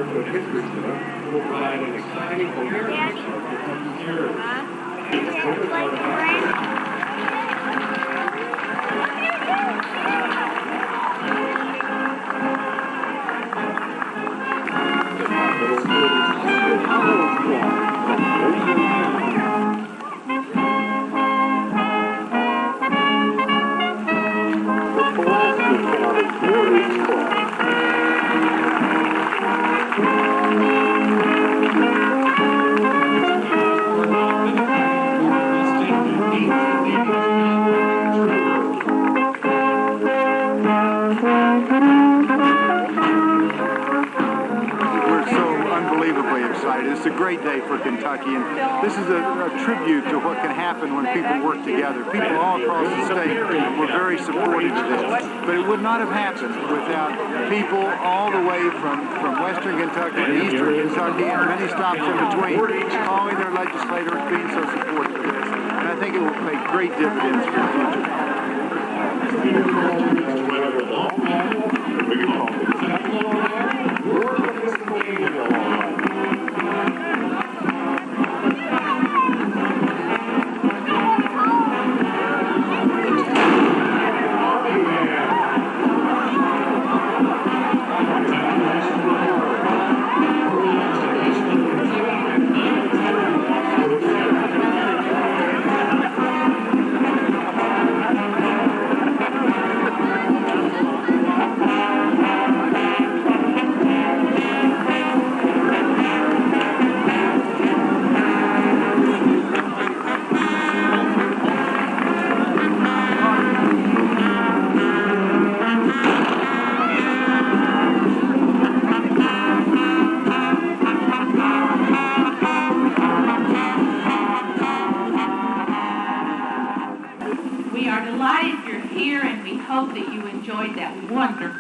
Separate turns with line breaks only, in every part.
History Club will provide an exciting, coherent picture of Kentucky's heritage.
It's a great day for Kentucky, and this is a tribute to what can happen when people work together. People all across the state were very supportive of this, but it would not have happened without people all the way from western Kentucky and eastern Kentucky and many stops in between, calling their legislators, being so supportive of this. And I think it will make great dividends for the future.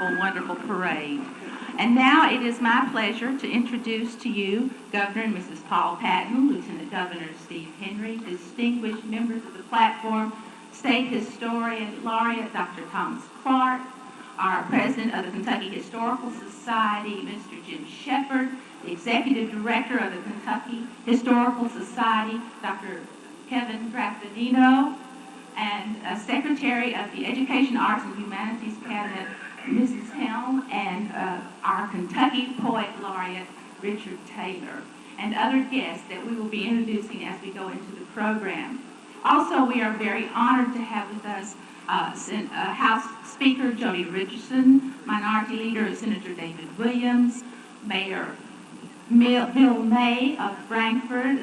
Wonderful parade. And now it is my pleasure to introduce to you Governor and Mrs. Paul Patton, Lieutenant Governor Steve Henry, distinguished members of the platform, State Historian Laureate Dr. Thomas Clark, our President of the Kentucky Historical Society, Mr. Jim Shepard, the Executive Director of the Kentucky Historical Society, Dr. Kevin Graffinino, and Secretary of the Education, Arts, and Humanities Cabinet, Mrs. Helm, and our Kentucky Poet Laureate, Richard Taylor, and other guests that we will be introducing as we go into the program. Also, we are very honored to have with us House Speaker Jody Richardson, Minority Leader Senator David Williams, Mayor Bill May of Frankfort,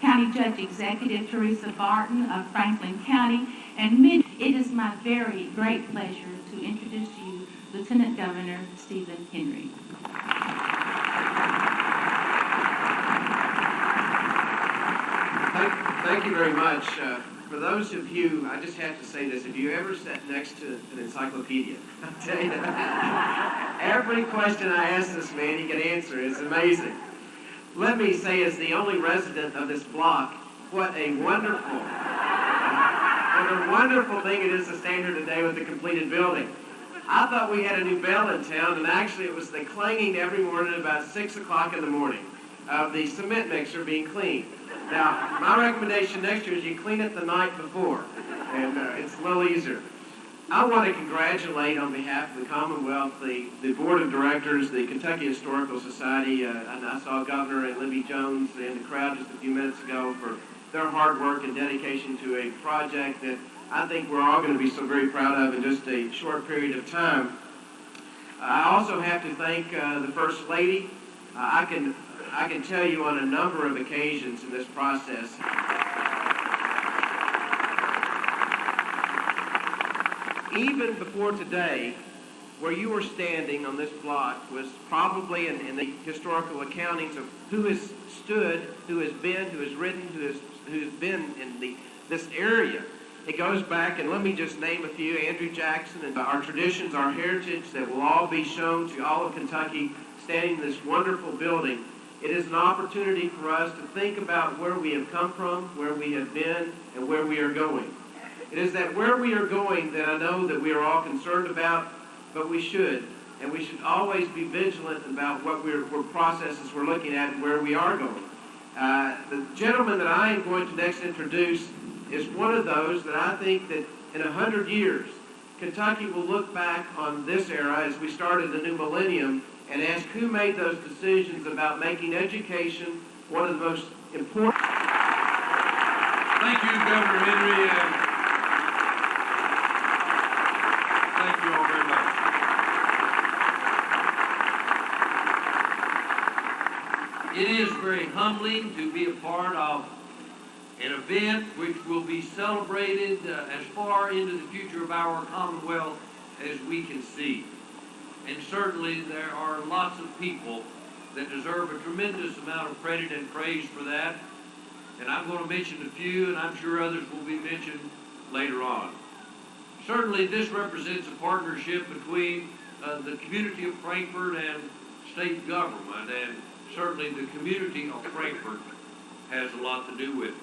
County Judge Executive Teresa Barton of Franklin County, and it is my very great pleasure to introduce to you Lieutenant Governor Stephen Henry.
Thank you very much. For those of you, I just have to say this, if you ever sat next to an encyclopedia, I tell you, every question I ask this man, he can answer. It's amazing. Let me say, as the only resident of this block, what a wonderful thing it is to stand here today with the completed building. I thought we had a new bell in town, and actually it was the clanging every morning at about 6 o'clock in the morning of the cement mixer being cleaned. Now, my recommendation next year is you clean it the night before, and it's a little easier. I want to congratulate on behalf of the Commonwealth, the Board of Directors, the Kentucky Historical Society, and I saw Governor and Libby Jones in the crowd just a few minutes ago for their hard work and dedication to a project that I think we're all going to be so very proud of in just a short period of time. I also have to thank the First Lady. I can tell you on a number of occasions in this process, even before today, where you were standing on this block was probably in the historical accountings of who has stood, who has been, who has written, who's been in this area. It goes back, and let me just name a few: Andrew Jackson, and our traditions, our heritage that will all be shown to all of Kentucky standing in this wonderful building. It is an opportunity for us to think about where we have come from, where we have been, and where we are going. It is that where we are going that I know that we are all concerned about, but we should. and we should always be vigilant about what processes we're looking at and where we are going. The gentleman that I am going to next introduce is one of those that I think that in 100 years, Kentucky will look back on this era as we started the new millennium and ask who made those decisions about making education one of the most important.
Thank you, Governor Henry, and thank you all very much. It is very humbling to be a part of an event which will be celebrated as far into the future of our Commonwealth as we can see. And certainly there are lots of people that deserve a tremendous amount of credit and praise for that. And I'm going to mention a few, and I'm sure others will be mentioned later on. Certainly this represents a partnership between the community of Frankfort and state government, and certainly the community of Frankfort has a lot to do with it.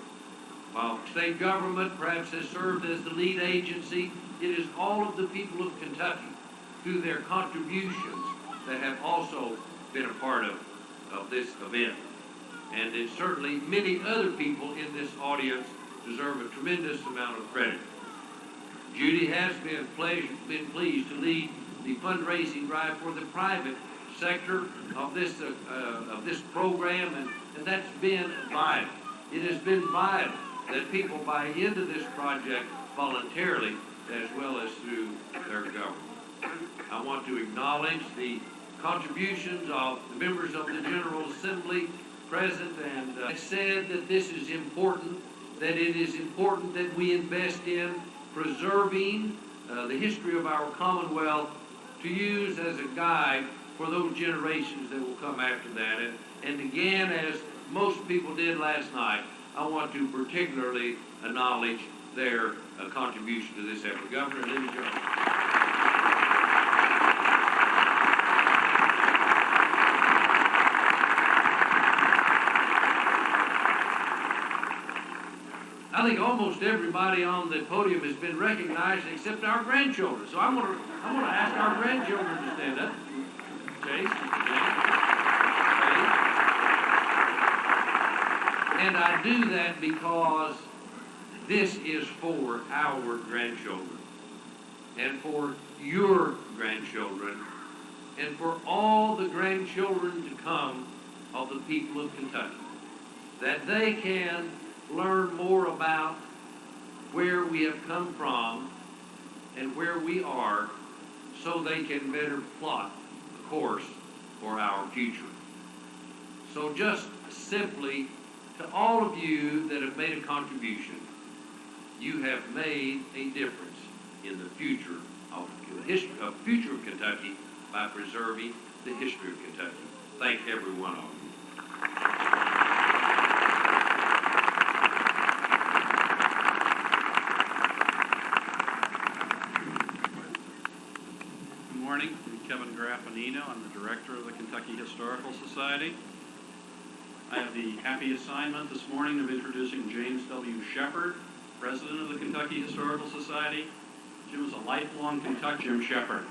While state government perhaps has served as the lead agency, it is all of the people of Kentucky through their contributions that have also been a part of this event. And it's certainly many other people in this audience deserve a tremendous amount of credit. Judy has been pleased to lead the fundraising drive for the private sector of this program, and that's been vital. It has been vital that people buy into this project voluntarily as well as through their government. I want to acknowledge the contributions of the members of the General Assembly present, and said that this is important, that it is important that we invest in preserving the history of our Commonwealth to use as a guide for those generations that will come after that. And again, as most people did last night, I want to particularly acknowledge their contribution to this effort. Governor, ladies and gentlemen. I think almost everybody on the podium has been recognized except our grandchildren. So I want to ask our grandchildren to stand up. Chase, and I do that because this is for our grandchildren and for your grandchildren and for all the grandchildren to come of the people of Kentucky, that they can learn more about where we have come from and where we are, so they can better plot a course for our future. So just simply, to all of you that have made a contribution, you have made a difference in the future of Kentucky by preserving the history of Kentucky. Thank every one of you.
Good morning. I'm Kevin Graffinino. I'm the director of the Kentucky Historical Society. I have the happy assignment this morning of introducing James W. Shepard, president of the Kentucky Historical Society. Jim is a lifelong Kentuckian. Jim Shepard.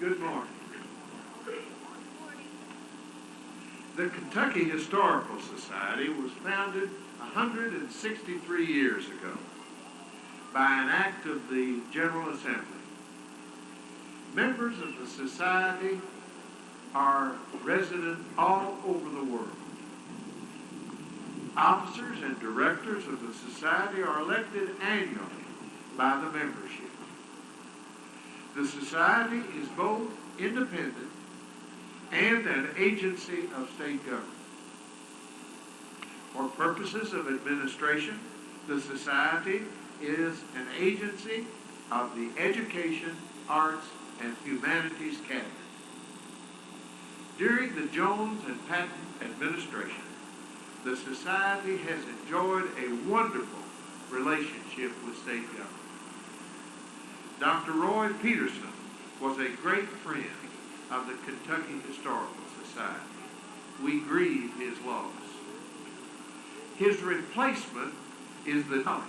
Good morning. The Kentucky Historical Society was founded 163 years ago by an act of the General Assembly. Members of the society are resident all over the world. Officers and directors of the society are elected annually by the membership. The society is both independent and an agency of state government. For purposes of administration, the society is an agency of the Education, Arts, and Humanities Cabinet. During the Jones and Patton administration, the society has enjoyed a wonderful relationship with state government. Dr. Roy Peterson was a great friend of the Kentucky Historical Society. We grieve his loss. His replacement is the knowledge.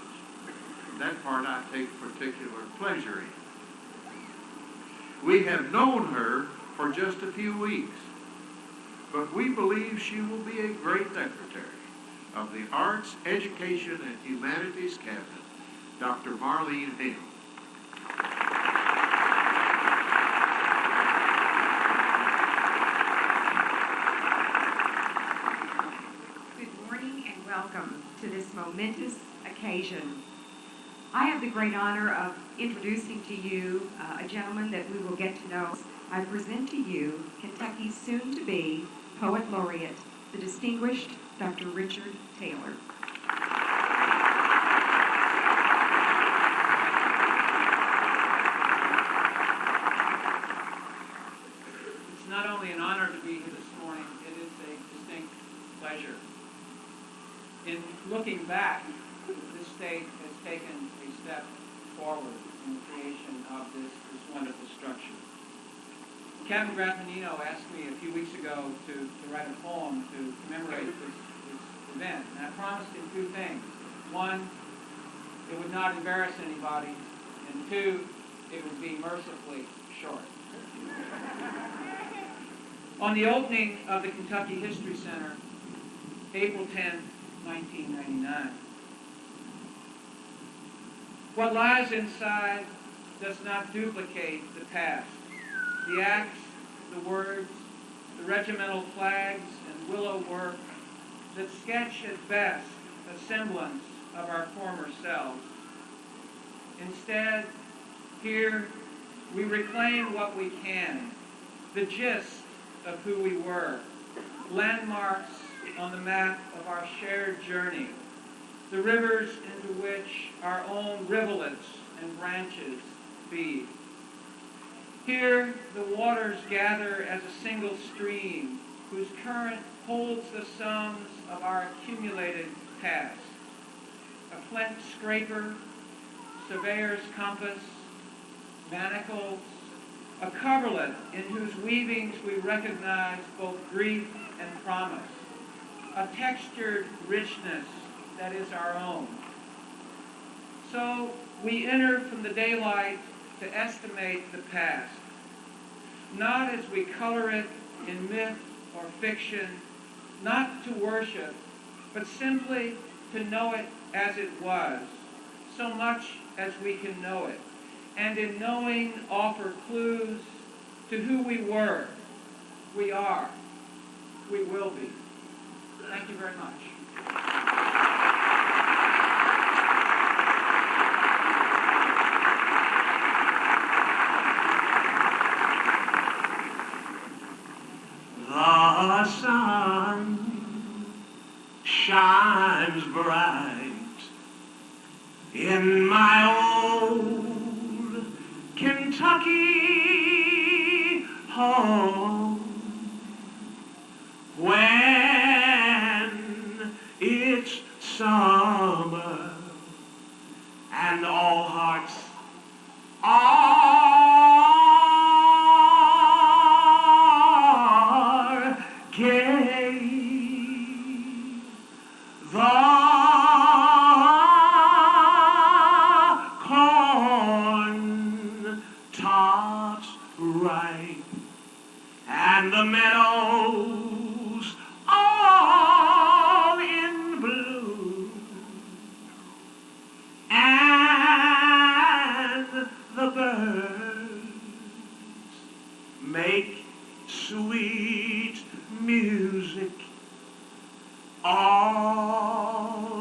That part I take particular pleasure in. We have known her for just a few weeks, but we believe she will be a great secretary of the Arts, Education, and Humanities Cabinet, Dr. Marlene Hale.
Good morning and welcome to this momentous occasion. I have the great honor of introducing to you a gentleman that we will get to know. I present to you Kentucky's soon-to-be Poet Laureate, the distinguished Dr. Richard Taylor.
It's not only an honor to be here this morning, it is a distinct pleasure. In looking back, this state has taken a step forward in the creation of this wonderful structure. Captain Graffinino asked me a few weeks ago to write a poem to commemorate this event, and I promised him two things. One, it would not embarrass anybody, and two, it would be mercifully short. On the opening of the Kentucky History Center, April 10, 1999, what lies inside does not duplicate the past. The acts, the words, the regimental flags and willow work that sketch at best a semblance of our former selves. Instead, here we reclaim what we can, the gist of who we were, landmarks on the map of our shared journey, the rivers into which our own rivulets and branches feed. Here, the waters gather as a single stream whose current holds the sums of our accumulated past. A flint scraper, surveyor's compass, manacles, a coverlet in whose weavings we recognize both grief and promise, a textured richness that is our own. So we enter from the daylight to estimate the past, not as we color it in myth or fiction, not to worship, but simply to know it as it was, so much as we can know it, and in knowing offer clues to who we were, we are, we will be. Thank you very much.
The sun shines bright in my old Kentucky home when it's summer and all hearts are gay. The corn tops ripe and the meadows all in bloom, and the birds make sweet music all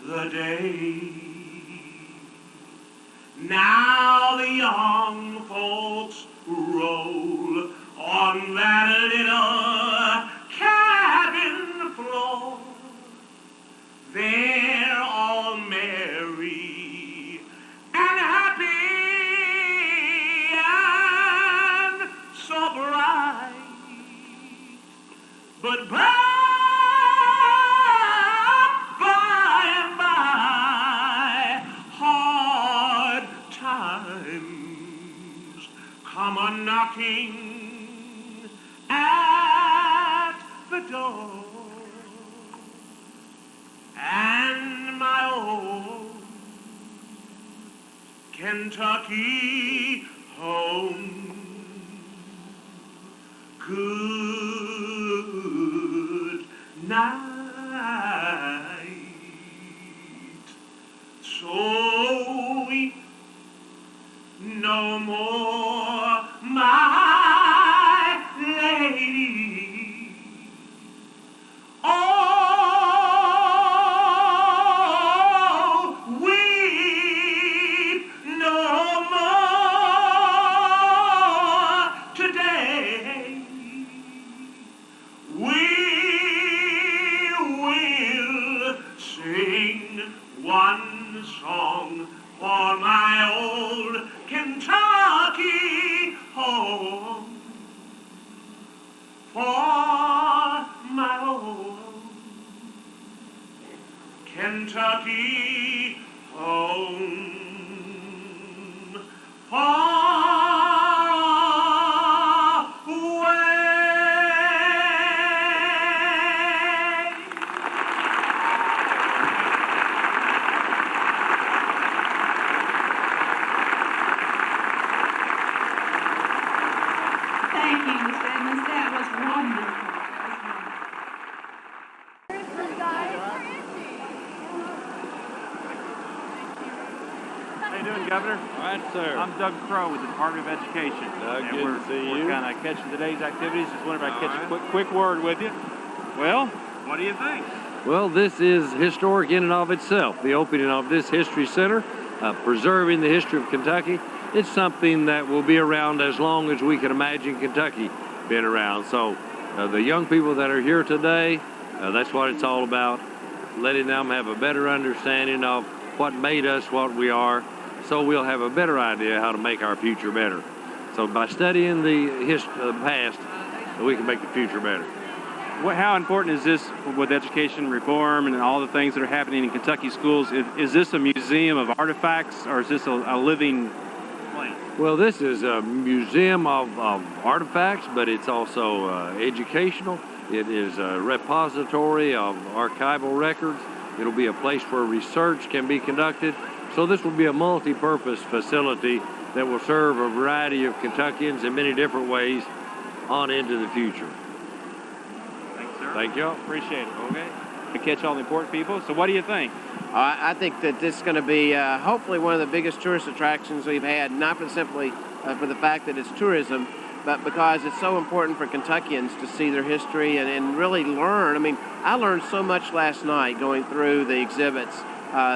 the day. Now the young folks roll on that little cabin floor. They're all merry and happy and so bright, but by and by, hard times come a-knocking at the door, and my old Kentucky home. Good night. So weep no more, my lady. Oh, weep no more today. We will sing one song for my old Kentucky home. For my old Kentucky home. Far away.
Thank you, Ms. Edmonds. That was wonderful.
How you doing, Governor?
All right, sir.
I'm Doug Crow with the Department of Education.
Doug,
And
good to see
we're
you.
kind of catching today's activities. Just wondering if I could catch a quick word with you. Well, what do you think?
Well, this is historic in and of itself, the opening of this History Center, preserving the history of Kentucky. It's something that will be around as long as we can imagine Kentucky being around. So the young people that are here today, that's what it's all about, letting them have a better understanding of what made us what we are, so we'll have a better idea how to make our future better. So by studying the past, we can make the future better.
How important is this with education reform and all the things that are happening in Kentucky schools? Is this a museum of artifacts, or is this a living place?
Well, this is a museum of artifacts, but it's also educational. It is a repository of archival records. It'll be a place where research can be conducted. So this will be a multi-purpose facility that will serve a variety of Kentuckians in many different ways on into the future.
Thanks, sir.
Thank you.
Appreciate it. Okay. To catch all the important people. So what do you think?
I think that this is going to be hopefully one of the biggest tourist attractions we've had, not for simply for the fact that it's tourism, but because it's so important for Kentuckians to see their history and really learn. I mean, I learned so much last night going through the exhibits,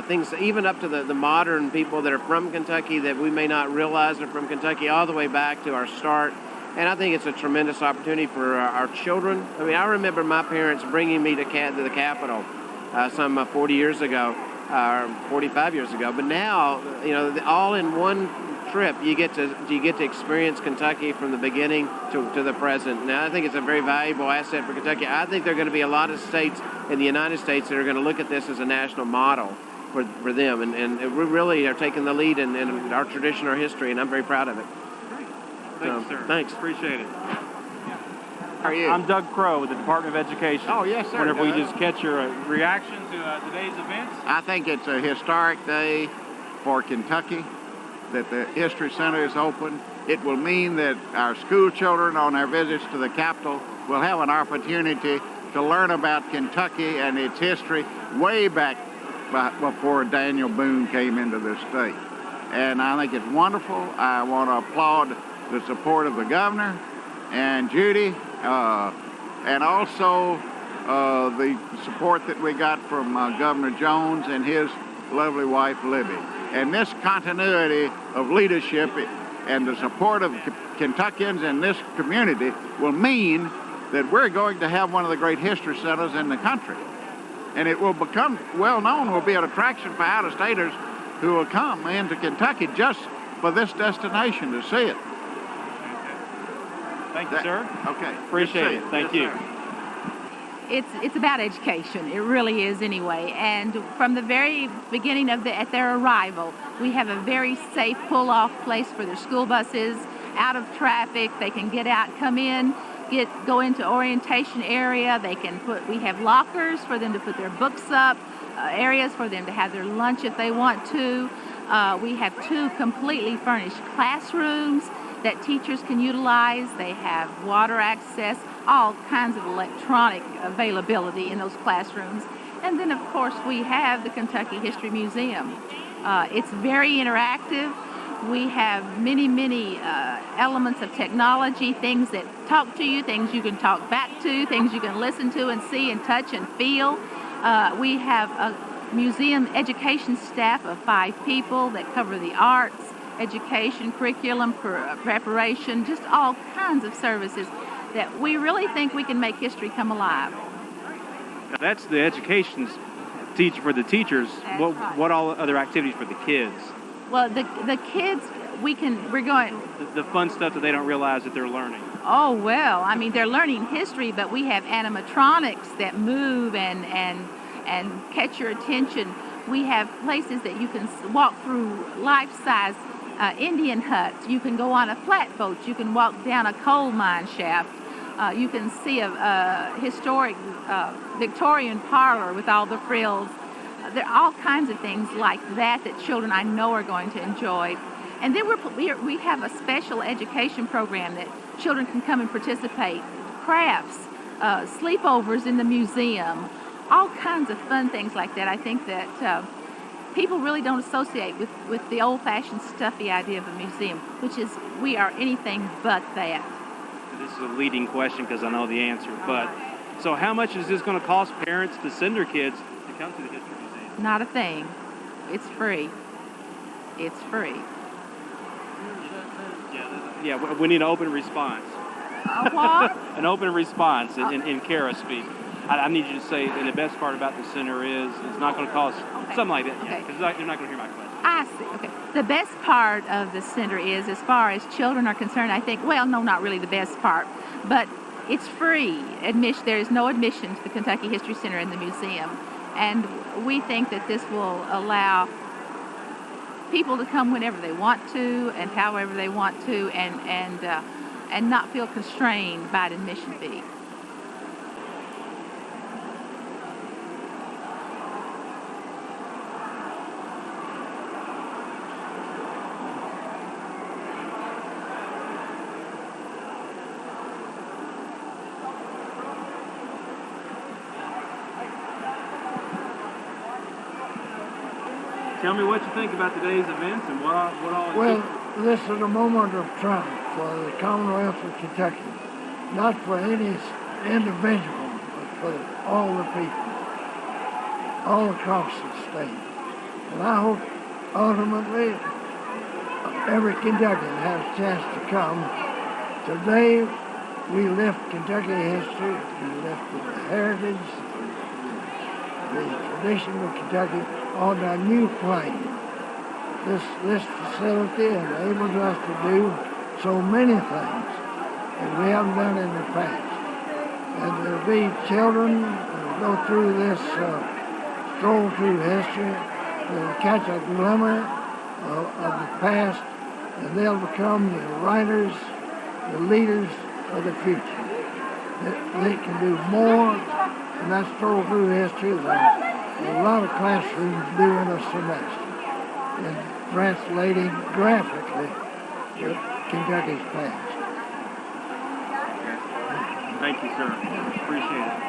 things even up to the modern people that are from Kentucky that we may not realize are from Kentucky, all the way back to our start. And I think it's a tremendous opportunity for our children. I mean, I remember my parents bringing me to the Capitol some 40 years ago, or 45 years ago. But now, you know, all in one trip, you get to experience Kentucky from the beginning to the present. Now, I think it's a very valuable asset for Kentucky. I think there are going to be a lot of states in the United States that are going to look at this as a national model for them. And we really are taking the lead in our tradition, our history, and I'm very proud of it.
Thanks, sir.
Thanks.
Appreciate it.
How are you?
I'm Doug Crow with the Department of Education.
Oh, yes, sir.
Wonder if we
Doug.
just catch your reaction to today's events.
I think it's a historic day for Kentucky that the History Center is open. It will mean that our school children on their visits to the Capitol will have an opportunity to learn about Kentucky and its history way back before Daniel Boone came into this state. And I think it's wonderful. I want to applaud the support of the governor and Judy, and also the support that we got from Governor Jones and his lovely wife, Libby. And this continuity of leadership and the support of Kentuckians in this community will mean that we're going to have one of the great history centers in the country. And it will become well known, will be an attraction for out-of-staters who will come into Kentucky just for this destination to see it.
Thank you, sir.
Okay.
Appreciate it. Thank you.
It's about education. It really is anyway. And from the very beginning of at their arrival, we have a very safe pull-off place for their school buses, out of traffic. They can get out, come in, go into orientation area. We have lockers for them to put their books up, areas for them to have their lunch if they want to. We have 2 completely furnished classrooms that teachers can utilize. They have water access, all kinds of electronic availability in those classrooms. And then, of course, we have the Kentucky History Museum. It's very interactive. We have many elements of technology, things that talk to you, things you can talk back to, things you can listen to and see and touch and feel. We have a museum education staff of 5 people that cover the arts, education, curriculum, preparation, just all kinds of services that we really think we can make history come alive.
Now, that's the education teacher for the teachers. What all other activities for the kids?
Well, the kids, we're going...
The fun stuff that they don't realize that they're learning.
Oh, well, I mean, they're learning history, but we have animatronics that move and catch your attention. We have places that you can walk through life-size Indian huts. You can go on a flatboat. You can walk down a coal mine shaft. You can see a historic Victorian parlor with all the frills. There are all kinds of things like that children I know are going to enjoy. And then we have a special education program that children can come and participate. Crafts, sleepovers in the museum, all kinds of fun things like that. I think that people really don't associate with the old-fashioned stuffy idea of a museum, which is we are anything but that.
This is a leading question because I know the answer. But so how much is this going to cost parents to send their kids to come to the History Museum?
Not a thing. It's free. It's free.
Yeah, we need an open response.
A what?
An open response in Kara speak. I need you to say, and the best part about the center is it's not going to cost something like that.
Okay.
Because you're not going to hear my question.
I see. Okay. The best part of the center is, as far as children are concerned, I think, well, no, not really the best part, but it's free admission. There is no admission to the Kentucky History Center in the museum. And we think that this will allow people to come whenever they want to and however they want to and not feel constrained by an admission fee.
Tell me what you think about today's events and what all.
Well, this is a moment of triumph for the Commonwealth of Kentucky, not for any individual, but for all the people, all across the state. And I hope ultimately every Kentuckian has a chance to come. Today, we lift Kentucky history, we lift the heritage, the tradition of Kentucky on a new plane. This facility enables us to do so many things that we haven't done in the past. And there'll be children that go through this stroll through history, they'll catch a glimmer of the past, and they'll become the writers, the leaders of the future. They can do more in that stroll through history than a lot of classrooms do in a semester in translating graphically Kentucky's past.
Thank you, sir. Appreciate it.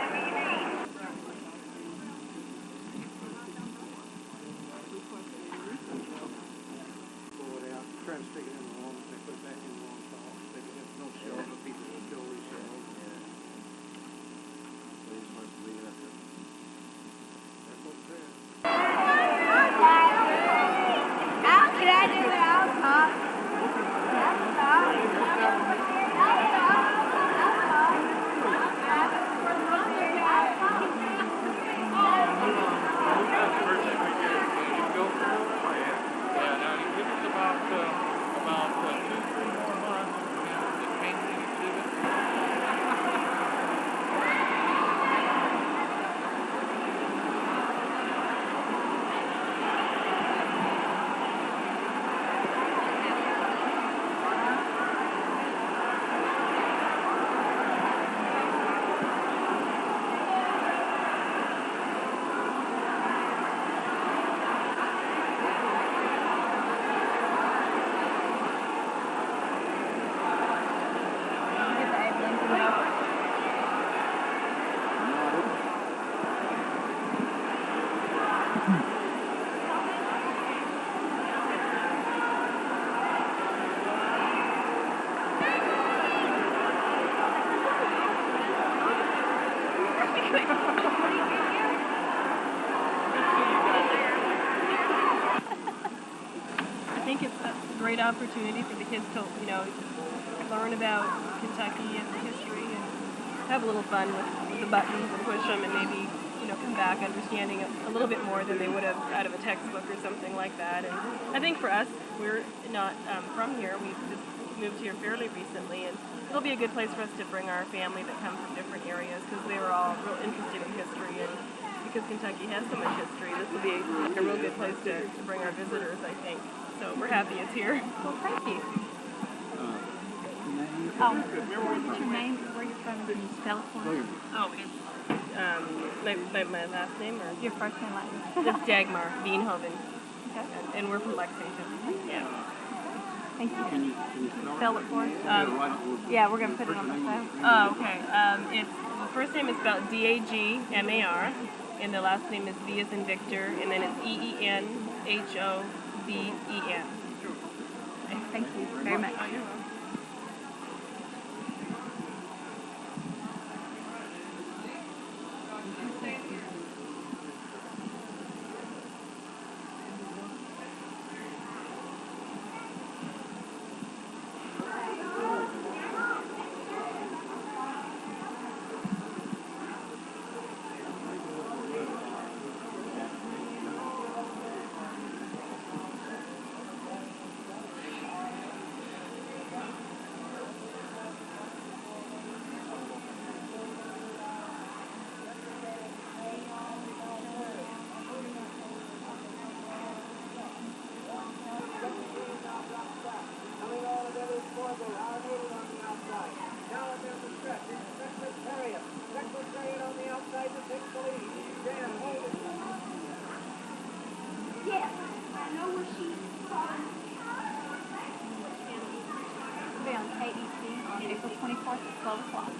great opportunity for the kids to, learn about Kentucky and the history and have a little fun with the buttons and push them and maybe, come back understanding a little bit more than they would have out of a textbook or something like that. And I think for us, we're not from here. We just moved here fairly recently, and it'll be a good place for us to bring our family that come from different areas because they were all real interested in history, and because Kentucky has so much history, this will be a real good place to bring our visitors, I think. So we're happy it's here.
Well, thank you. What's your name? Where you're from? Can you spell it for me?
Oh, it's my last name or
Your first and last name.
it's Dagmar Veenhoven,
Okay.
and we're from Lexington. Yeah.
Thank you. Can you spell it for us? Yeah, we're going to put it on the phone.
Oh, okay. It's the first name is spelled Dagmar, and the last name is V as in Victor, and then it's Eenhoven.
Thank you very much.
Oh, you're welcome.
Yes, I know where she's from.
It'll be on KEC on April 24th at 12 o'clock.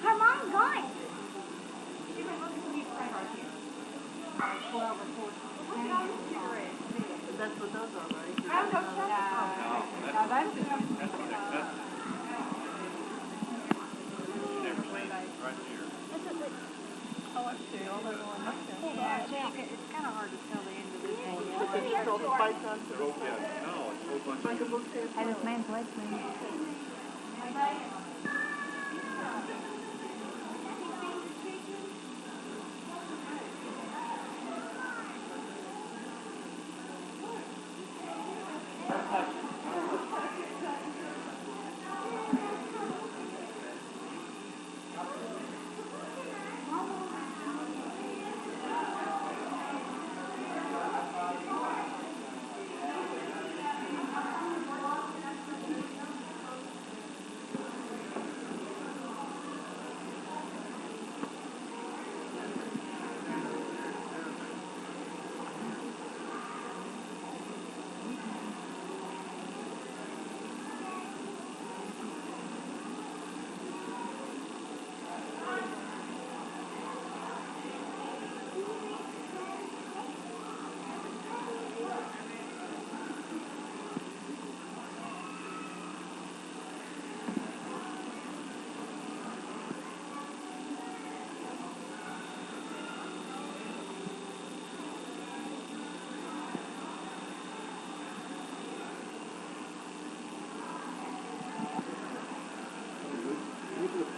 Her mom got it.
That's what those are, right? Oh, I see. All that one.
It's kind of hard to tell the end of this one.
Hey, this man's legs moving.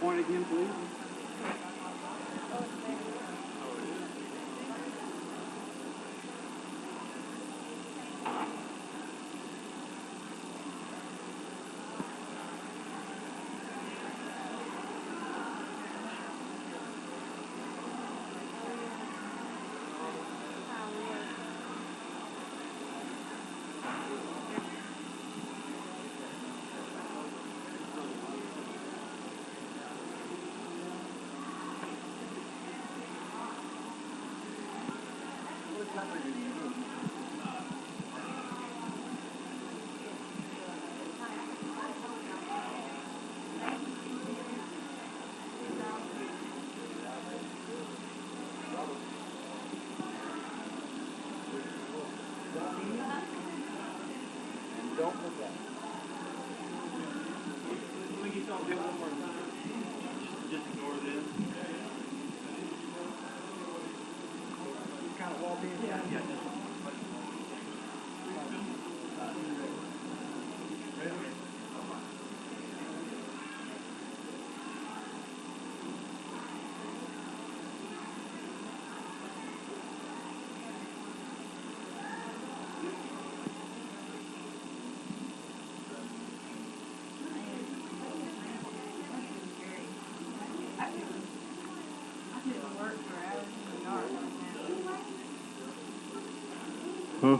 Point again, please.
Just ignore this.
Kind of walk in.
Yeah. Huh?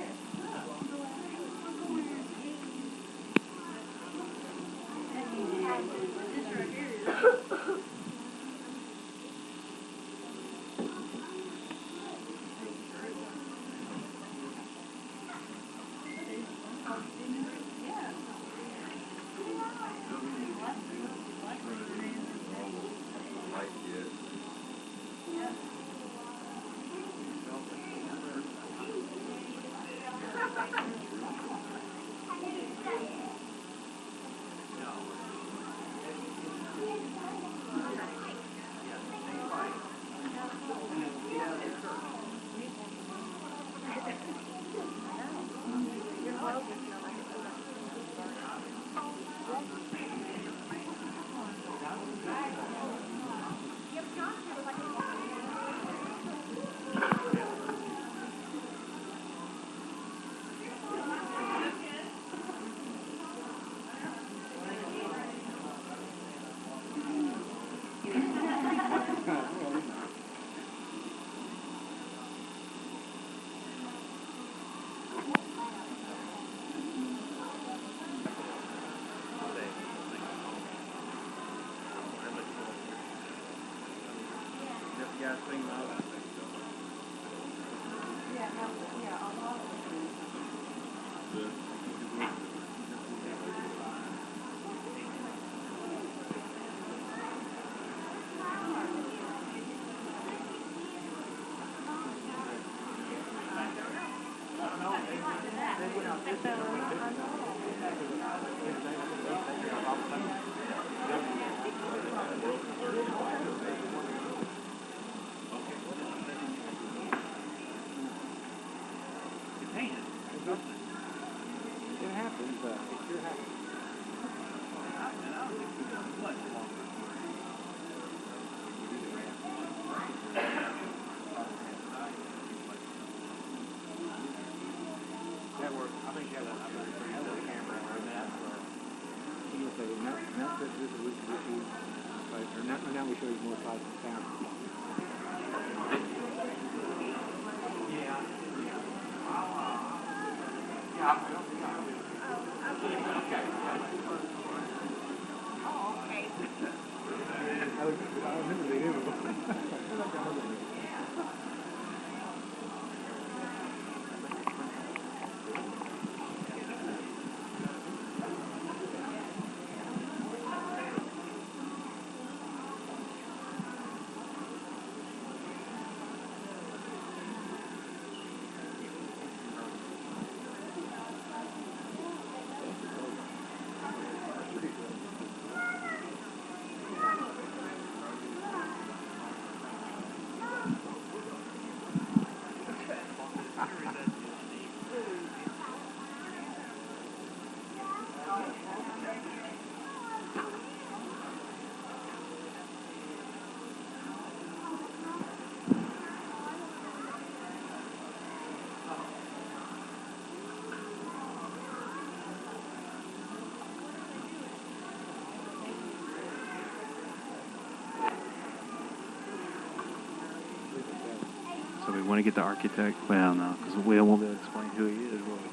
Guys sing all that thing.
It happens, it sure happens. That works. I think you have another camera on that. You can say, not that this is but now we show you more size and sound. I remember they did.
So we want to get the architect. Well, no, because we won't be able to explain who he is. Will we?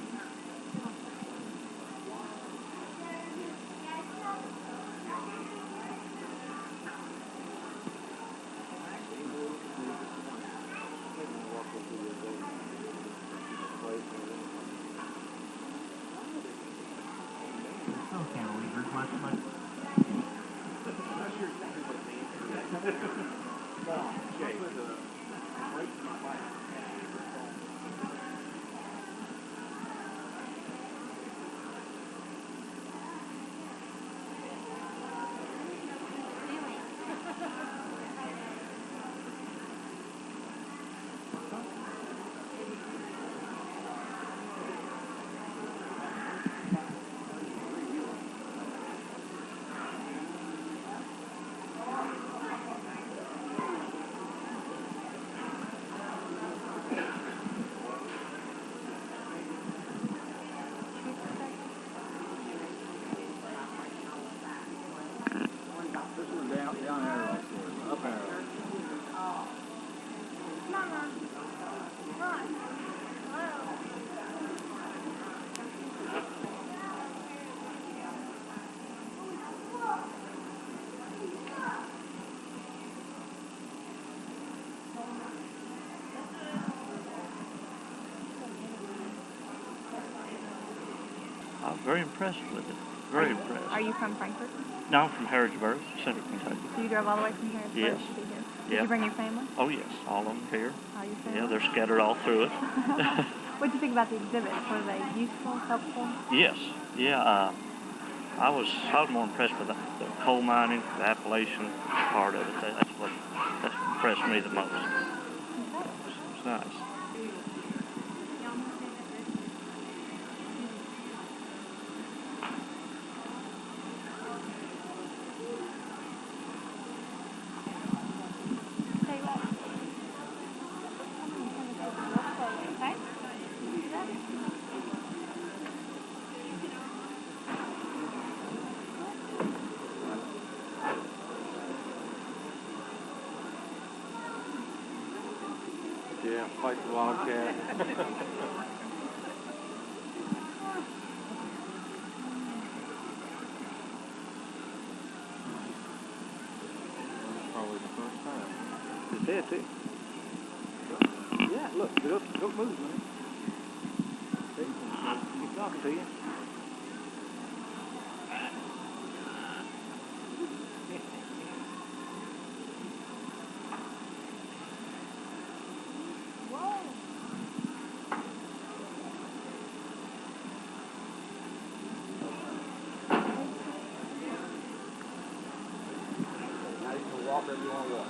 very impressed with it. Very impressed.
Are you from Frankfort?
No, I'm from Harrodsburg, Central Kentucky.
So you drove all the way from Harrisburg
Yes.
to be here? Did
Yeah.
you bring your family?
Oh, yes, all of them here.
All your family?
Yeah, they're scattered all through it.
What did you think about the exhibits? Were they useful, helpful?
Yes, yeah. I was more impressed with the coal mining, the Appalachian part of it. That's what impressed me the most. It was nice.
Yeah, fight the wildcat. Probably the first time.
It's dead too. Yeah, look, don't move, man. He's talking to you.
Now you can walk wherever you want to walk.